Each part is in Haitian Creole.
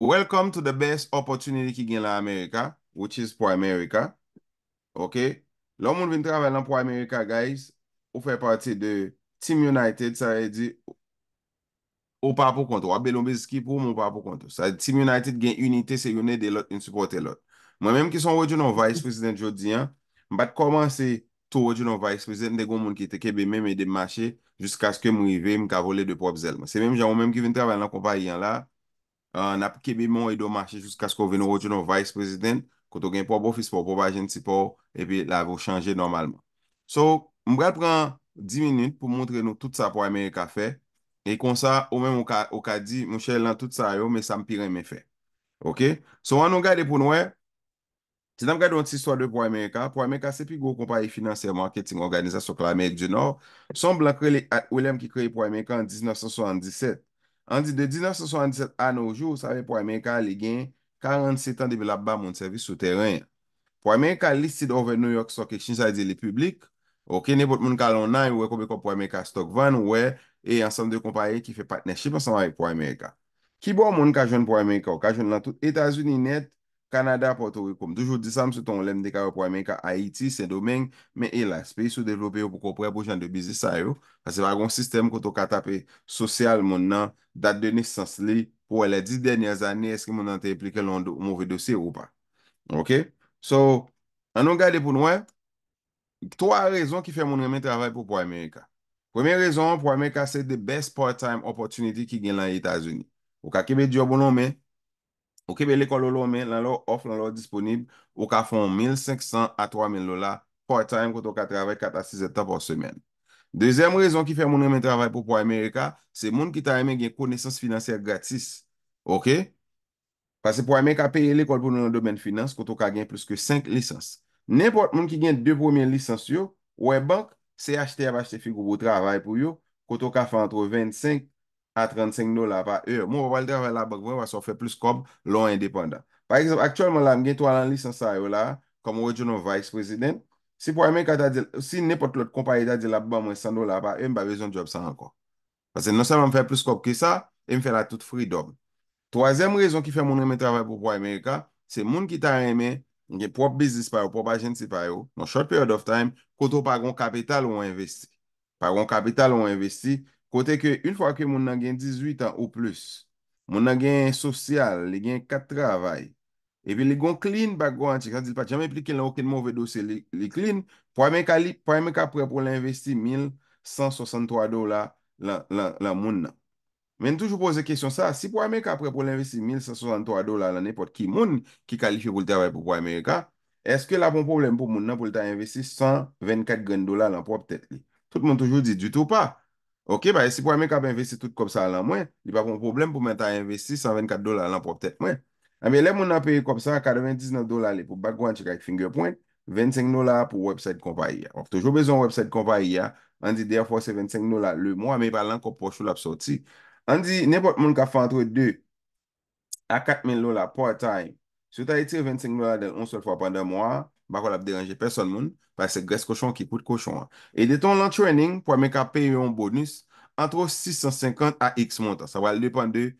Welcome to the best opportunity ki gen la Amerika, which is pour America. Ok? Lò moun vin travel nan pour America, guys, ou fè parti de Team United, sa yè di, ou pa pou konto. Wap belon bez ki pou, moun pa pou konto. Sa yè di, Team United gen unité, se yonè de lot, yon supporte lot. Mwen menm ki son regional vice president jodi, mbat komanse tou regional vice president, de goun moun ki te kebe menm e de mache, jiska skè mou rive, mka vole de pop zel. Se menm jan moun menm ki vin travel nan kompa yon la, nap kebe mon e do marche jusqu'à ce qu'on vienne au vice president, koto gen pop office pour agent pour, et puis là, vous changez normalement. So, m'bral prend 10 minutes pour montrer nous tout ça pour America fait, et comme ça, ou même au ka dit, mon cher, là, tout ça, yo, mais ça me pire mes fait. OK? So, on nous garde pour nous, si nous regardons cette histoire de pour America, c'est plus gros compagnie financière, marketing, organisation que l'Amérique du Nord. Son blanc créé William qui créé pour America en 1977. On dit de 1977 à nos jours, ça veut pour America, il gagne 47 ans de la bas mon service souterrain. Pour America, listed over New York Stock Exchange, ça veut dire les publics. OK, n'importe moun ka l'on a, ou comme pour America Stock Van, ouais, et ensemble de compagnies qui fait partnership ensemble avec pour America. Qui bon moun ka joindre pour America, ou ka joindre dans tout États-Unis net, Canada, Porto Rico. Toujours dit ça, monsieur ton lem de pour America, Haïti, Saint-Domingue, mais hélas, pays sous-développé pour qu'on pour gens de business ça yo, parce que pas un système qu'on ka taper social mon nan, date de naissance li, pour les 10 dernières années, est-ce que mon nan te impliqué dans mauvais dossier ou pas. OK? So, on nous garde pour nous, trois raisons qui fait mon remet travail pour America. Première raison, pour America, c'est the best part-time opportunity qui gagne dans les États-Unis. Ou ka kebe job ou non, mais ou kebe l'école ou non, mais dans leur offre, dans leur disponible, ou ka font 1 500 à 3 000 dollars part-time quand on ka travaille 4 à 6 heures par semaine. Deuxième raison qui fait mon remet travail pour America, c'est moun qui t'a aimé gen connaissance financière gratis. OK? Parce que pour America payer l'école pour nous dans le domaine finance, quand on a gagné plus que 5 licences. N'importe qui qui gagne deux premières licences, yo, ouais, banque, c'est acheter à acheter figu pour travail pour yo, quand on a fait entre 25 à 35 dollars par heure. Moi, on va le travail à la banque, on va faire plus comme l'on indépendant. Par exemple, actuellement, là, j'ai toi en licence là, comme regional vice president. Si pour America, si n'importe l'autre compagnie a dit là-bas, moins 100 dollars par heure, je pas besoin de job ça encore. Parce que non seulement me fait plus que ça, et me fait la toute freedom. Troisième raison qui fait mon aimé travail pour America, c'est moun qui t'a aimé, qui propre business par eux, propre agency par eux, dans short period of time, côté ou pas gon capital ou investi. Pas gon capital ou investi, côté que une fois que moun nan gen 18 ans ou plus, moun nan gen social, li gen 4 travail, et puis li gon clean background, c'est-à-dire pas jamais impliqué dans aucun mauvais dossier, li clean, pour America prêt pour l'investir 1 163 dollars la moun nan. Mais toujours poser question ça, si pour Amérique après pour l'investir 1 163 dollars dans n'importe qui monde qui qualifie pour le travail pour Amérique, est-ce que là bon problème pour moun nan pour le investir 124 dollars dans propre tête li? Tout le monde toujours dit du tout pas. OK, bah si pour Amérique a investi tout comme ça là moins, il pas un problème pour mettre à investir 124 dollars dans propre tête moins. Mais les moun a payé comme ça 99 dollars pour background check avec fingerprint, 25 dollars pour website compagnie. On a toujours besoin de website compagnie. On dit des fois c'est 25 dollars le mois mais pas encore pour la sortie. On dit, n'importe monde qui a fait entre 2 à 4 000 dollars part-time. Si tu as tiré 25 dollars une seule fois pendant un mois, bah, va déranger personne, monde, parce que c'est graisse cochon qui coûte cochon. Et de ton training, pour me payer un bonus entre 650 à X montant. Ça va dépendre de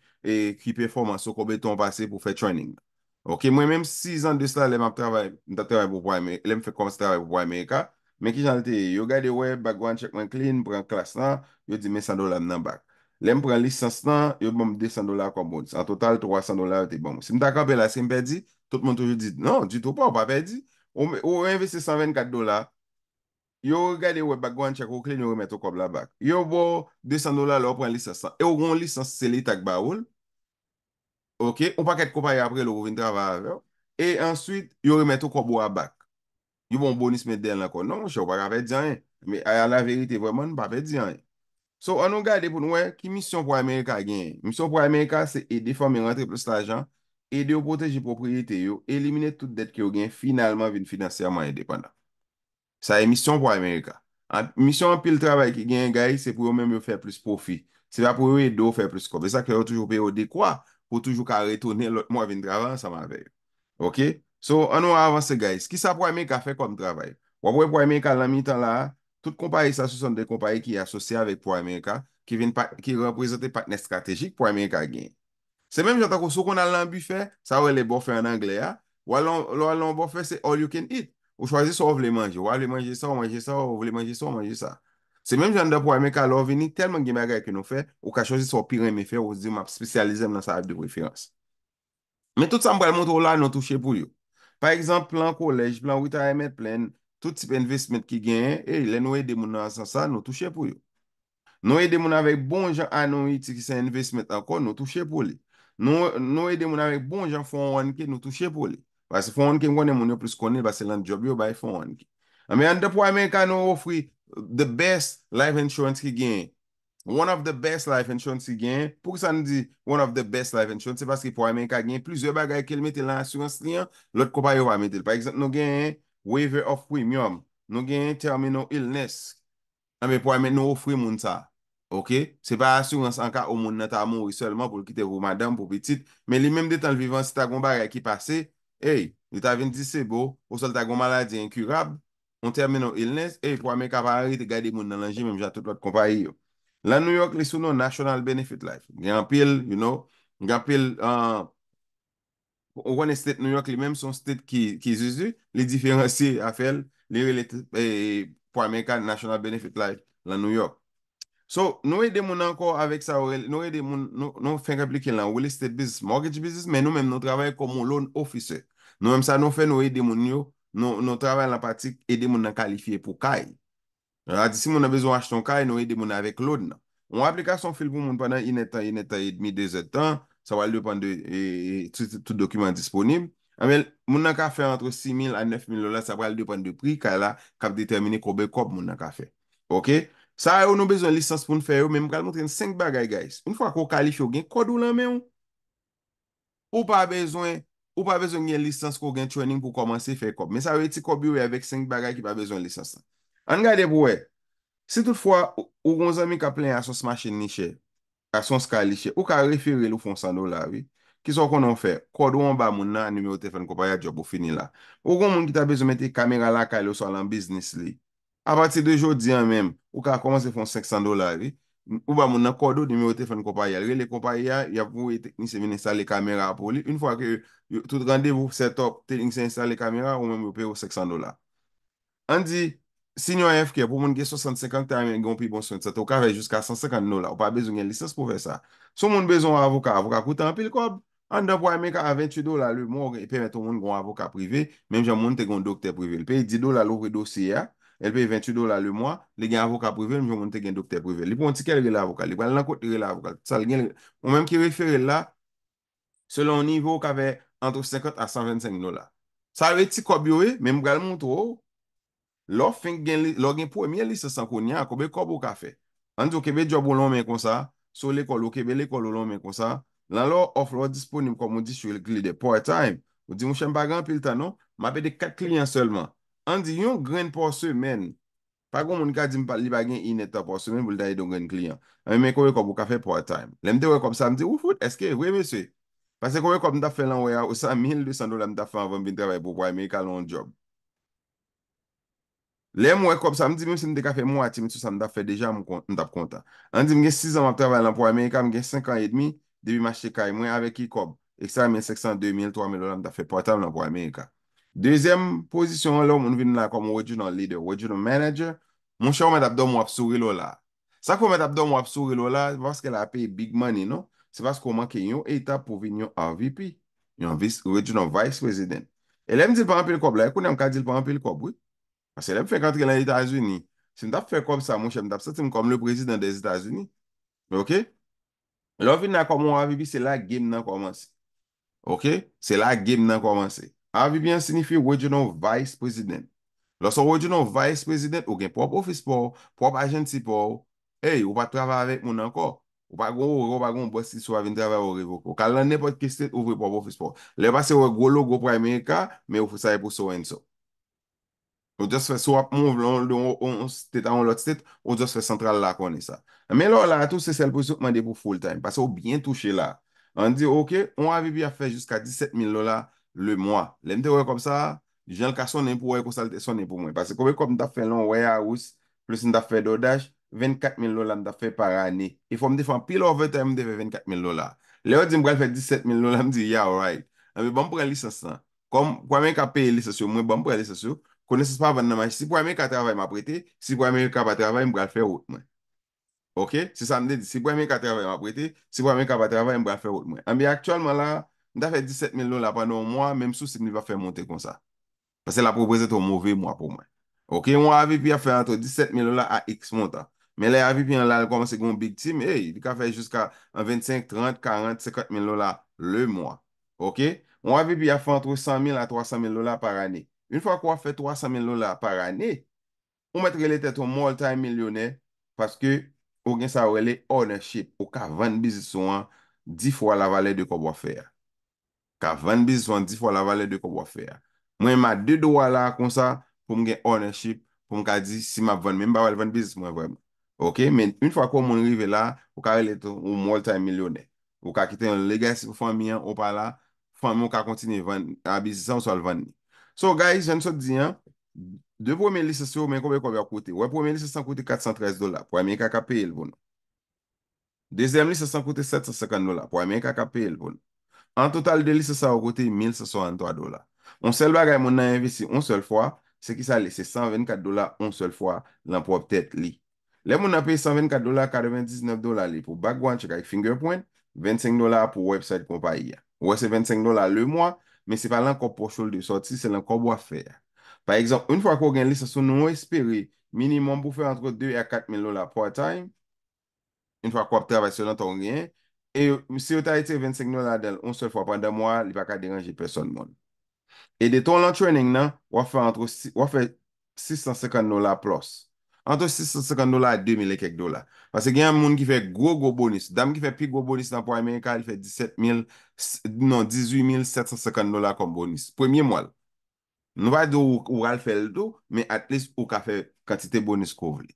qui performance ou combien de temps passé pour faire training. OK, moi-même, 6 ans de cela, je travaille pour Amérique, je fais comme ça travail pour Amérique, mais qui j'en ai, yo gade web, background check clean, prend classe là, yo dit, mais 100 dollars dans bac. Lem prend licence là, yo bon 200 dollars comme bonus. En total, 300 dollars t'es bon. Si m'ta campé là, si m'perdi, tout le monde toujours dit, non, du tout pas, on pas perdu. On investi 124 dollars. Yo regarde web background check ou clean, yo remet au comme la bac. Yo bon 200 dollars là, on prend licence là. Et on prend licence, c'est l'État qui baoul. OK, on pas qu'être compagnie après, le vient travailler avec. Et ensuite, yo remet au comme à bac. Yo bon bonus mettre dedans encore. Non, je pas perdre rien. Mais à la vérité, vraiment, on pas perdre rien. So, on nous garde pour nous, qui mission pour l'Amérique a gagné. Mission pour l'Amérique, c'est aider famille rentrer plus d'argent, aider à protéger propriété, yo, éliminer toute dette qui ont gagné, finalement, vient financièrement indépendant. Ça est mission pour l'Amérique. Mission en pile travail qui gagne, guys, c'est pour eux-mêmes faire plus profit. C'est pas pour eux aider à faire plus comme. C'est ça que toujours payé au décroît pour toujours qu'à retourner l'autre mois venir travailler ça avec. OK? So, on va avancer, guys. Qui ça pour l'Amérique a fait comme travail? Pour l'Amérique, à la mi-temps là, toute compagnie, ça, ce sont des compagnies qui sont associées avec pour America, qui représentent des partenaires stratégiques pour America gagner. Se menm janta ko sou kon al nan buffet, sa wè le buffet en anglè ya, ou al nan buffet se all you can eat. Ou chwazi sa ou vle manje, ou vle manje sa, ou manje sa, ou vle manje sa, ou manje sa. Se menm janta pou ame ka lò vini, telman gen bagay ke nou fè, ou ka chwazi sa ou pi reme fè, ou se di map spesyalize m nan sa ap de preferans. Men tout sa mbral montrou la nou touche pou yo. Par exemple, plan kolej, plan retirement plan, tout tip investment ki gen, le nou e de moun nan sa, nou touche pou yo. Nou ede moun avèk bon jan anon iti ki se investment ankon, nou touche pou li. Nou ede moun avèk bon jan fon wanke, nou touche pou li. Basi fon wanke mwen moun yo plus konen, basi lan job yo bay fon wanke. Ame an depo Amerika nou ofri the best life insurance ki gen. One of the best life insurance ki gen. Pou ki sa nou di one of the best life insurance, se paski pou Amerika gen, plizye bagay ke l mette lan assurance li an, lot ko pa yo va mette. Par exemple, nou gen waiver of premium, nou gen terminal illness. Ame pou ame nou ofri moun sa. Ok? Se pa assurance anka ou moun nan ta mouri seulement pou kite vou madame pou petit. Men li menm de tan vivan si ta gon bagay ki pase, hey, li ta vin di sebo, ou sol ta gon maladi inkurab, on termine ou illness, hey, pou ame kapari te gade moun nan lanji, menm jan tout lot kompayi yo. La New York li sou nou National Benefit Life. Gen pil, gen pil, ou wane state New York li menm son state ki zizi, li diferensi a fel, li relate pou ame ka National Benefit Life la New York. So, nou e de moun anko avèk sa, nou e de moun, nou fèn replike lan, real estate business, mortgage business, men nou menm nou travèl komon loan officer. Nou menm sa nou fè nou e de moun yo, nou travèl la patik e de moun nan kalifiye pou kay. Si moun nan bezon acheton kay, nou e de moun avèk loan nan. On aplikasyon fil pou moun panan ineta et demi, 2 etan, sa wale depan de tout dokumen disponib. Amel, moun nan ka fè entre 6,000 a 9,000 dollars, sa wale depan de pri, kay la kap determine koube kop moun nan ka fè. Ok? Sa yo nou bezon lisans pou nou fè yo, men mou kal montren 5 bagay guys. Un fwa ko kalif yo gen kod ou lan men ou pa bezon gen lisans ko gen training pou komanse fè kop. Men sa yo eti kop yo avèk 5 bagay ki pa bezon lisans. An gade pou we, si tout fwa ou gon zami ka plen a sos machin ni chè, a son ska li chè, ou ka refere lou fon $100, oui. Ki so konon fè, kod ou an ba moun nan, numéro téléphone ko pa ya job ou fini la. Ou gon moun ki ta bezon mette kamera la ka lo so lan business li. A pati de jodi an menm, ou ka komanse fon $500, ou ba moun nan kodo numéro téléphone kompanya. Le kompanya, ya pou e teknisye vin installe kamera pou li. Un fwa ke tout randevou set up, teknisye installe kamera, ou menm yo pe yo $600. An di, senior FK, pou moun gen 65 an men gon pi bon son, ou ka ve jusqu'a $150, ou pa bezon gen lisans pou fe sa. Sou moun bezon avoka koutan pil kob, an da pou ame ka a $28 le moun, e pe met moun gon avoka privé, menm jan moun te gon dokter privé. Le pe $10 louvre dosye ya, el paye $28 le mois, li gen avokat privé, mwen moun te gen dokter privé. Li pou an ti kel re l'avokat, li pou an lankot re l'avokat. Ou menm ki refere la, selon nivou ka ve entre 50 a $125. Sa re ti kob yo e, menm gal moun tou, lò gen pou emye li se san konya, kobe kob ou ka fe. An di ou kebe job ou lon men kon sa, sou l'ekol ou kebe l'ekol ou lon men kon sa, lan lò off lò disponim kom moun di sou l'ekli de part-time. Ou di mwen chen bagan pil tanon, mape de 4 kliyen selman. An di yon gren por semen, pa goun moun ka di li bagen ineta por semen, pou lda yi don gren kliyan. An men kowe kob ou ka fe part-time. Lem de we kob sa, mdi ou fout, eske, we mese? Pase kowe kob mda fe lan we ya, ou sa $1,200 mda fe anvan bin travay pou Amerika lon job. Lem we kob sa, mdi mwen se mde ka fe mwati, mdi sou sa mda fe deja mdap konta. An di mgen 6 an mda travay lan pou Amerika, mgen 5 an et demi, debi mache kay mwen avek ki kob. Ekstra $1,500, $2,000, $3,000 mda fe part-time lan pou Amerika. Dezem posisyon lò, moun vin la kom regional leader, regional manager, moun chè ou mè tap do mwap souri lò la. Sa kou mè tap do mwap souri lò la, se paske la pay big money, non? Se paske ou manke yon etap pou vin yon RVP, yon regional vice president. E lem dil pa anpil kob la, ekou nem ka dil pa anpil kob, oui? Pase lem fè kantre lan Etats-Unis. Se m tap fè kob sa, moun chè m tap satim kom le prezident des Etats-Unis. Ok? Lò vin la kom moun RVP, se la game nan komanse. Ok? Se la game nan komanse. RVP an signifi Regional Vice President. Lò so Regional Vice President, ou gen pop office pou, pop agency pou, hey, ou pa travay avèk moun anko. Ou pa gon boss si sou avin travay ou revoko. Kal nan nepot ki state, ouvre pop office pou. Le pa se ou go logo pou Amerika, me ou sa e pou so en so. Ou just fè swap move on state an lot state, ou just fè central la koni sa. Men lò la, tout se sel pou soukman de pou full time, pase ou bien touche la. An di, ok, on RVP a fè jusqu'a $17,000 le mwa. Lem te wè kom sa, jen l ka sonen pou wè ko salte sonen pou mwen. Pase kowe kom mta fè lon warehouse, plus mta fè dodaj, $24,000 mta fè par ane. E fò mte fè an pil overtime mte fè $24,000. Le yo di m pral fè 17,000 dola, m di, yeah, alright. Ame, bon pren lisans nan. Kom, pou Amerika paye lisans yo, mwen bon pren lisans yo, konesans pa van nan mach. Si pou Amerika travay m aprete, si pou Amerika pa travay, m pral fè route mwen. Ok? Si sa m de di, si pou Amerika travay m aprete, si pou Amerika pa travay, m pral fè route mwen. Ame, aktualman la, m da fè 17,000 dola panon mwa, menm sou si m li va fè monte kon sa. Pase la pou prezente ou mouve mwa pou mwen. Ok? Mwen AVP a fè entre 17,000 dola a X monta. Men le AVP an la komanse kon big team, hey, di ka fè jiska an 25, 30, 40, 50,000 dola le mwa. Ok? Mwen AVP a fè entre 100,000 a 300,000 dola par ane. Un fwa kwa fè 300,000 dola par ane, ou metre le tèt ou multi-millionè paske ou gen sa ou ele ownership ou ka 20 bizis ou an 10 fwa la valè de ko bo fè ya. Ka 20 bizis ou an 10 fwa la valè de ko bo fè ya. Mwen ma 2 dola la kon sa pou mwen gen ownership pou mwen ka di si ma 20, mwen ba wè 20 bizis mwen vwèm. Ok, men un fwa kon moun rive la, ou ka rele to ou multi-millionè. Ou ka kite yon legacy pou fami an, ou pa la, fami ou ka kontine a bizisan ou sol vani. So guys, jen sot di an, de pweme lisasyon men koube a kote. Wè pweme lisasyon kote 413 dola, pou Amerika ka paye l bon. Dezem lisasyon kote 750 dola, pou Amerika ka paye l bon. En total de lisasyon a kote 1,163 dola. On sel bagay moun nan investi on sel fwa, se ki sa li, se 124 dola on sel fwa, lan pou ap tèt li. Le moun ap paye 124 dola, 99 dola li pou background check ak fingerprint, 25 dola pou website kompay ya. Wè se 25 dola le mwa, men se pa lan kop pochol de sorti, se lan kop wap fè ya. Par exemple, un fwa ko gen lisasyon nou espere, minimum pou fè entre 2 a 4,000 dola per time, un fwa ko ap travay se lan ton gen, e si yo ta ete 25 dola del, on sel fwa pandan mwa, li pa ka deranje person moun. E de ton lan training nan, wap fè 650 dola plus. Entre 650 dola a 2,000 et kek dola. Pase gen yon moun ki fè go bonus. Dam ki fè pi go bonus nan pou Amerika, il fè 18,750 dola kom bonus. Premye mwal. Nou va do ou ral fè l do, men at least ou ka fè kantite bonus kou vle.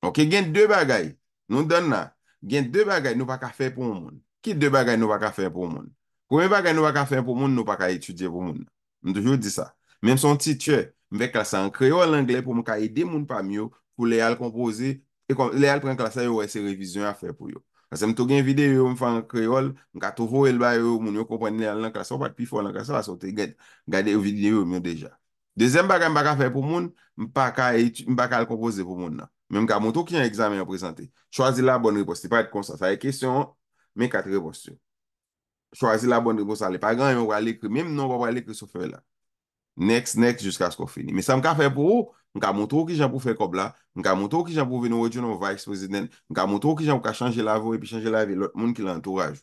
Ok, gen 2 bagay. Nou don nan. Gen 2 bagay nou pa ka fè pou moun. Ki 2 bagay nou pa ka fè pou moun? Premye bagay nou pa ka fè pou moun, nou pa ka etudye pou moun. Nou toujou di sa. Menm son titye, mwen klasa an kreol l'anglè pou mwen ka ede moun pa myo pou le al kompose, le al pren klasa yo wè se revizyon a fè pou yo. Ase mwen tou gen videyo mwen fè an kreol, mwen ka touvo el ba yo, moun yo kompren le al lan klasa, ou pat pi fò lan klasa, ase ou te gade yo videyo mwen deja. Dezem bagay mwen baka fè pou moun, mwen baka al kompose pou moun nan. Mwen ka moun tou ki yon examen yo prezante. Chwazi la bon repos, te pa et konsa. Sa e kesyon, men 4 repos yo. Chwazi la bon repos ale. Pa gran yon wale ekri, menm non wale ekri sou fè la. Next, jiska sko fini. Me sa mka fè pou ou, mka moutou ki jan pou fè kob la, mka moutou ki jan pou veni wè jounon vice president, mka moutou ki jan pou ka chanje la vò, epi chanje la vè lot moun ki l'entouraj.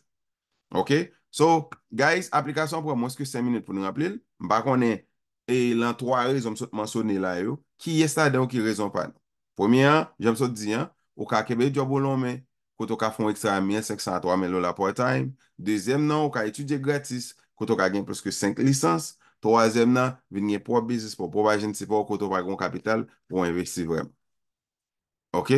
Ok? So, guys, aplikasyon pou mwoske 5 minute pou nou rappelil, mba konen, e lan 3 rezon msot mansone la yo, ki yesta den ou ki rezon pan. Premier, jan msot di, ou ka kebe job ou lon men, koto ka fon ekstra 1,503 dola per time. Dezem nan, ou ka etudye gratis, koto ka gen plus ke 5 lisans. Troazem nan, vin gen pou bizis pou ajensi pou koto pa gon kapital pou investi vrem. Ok?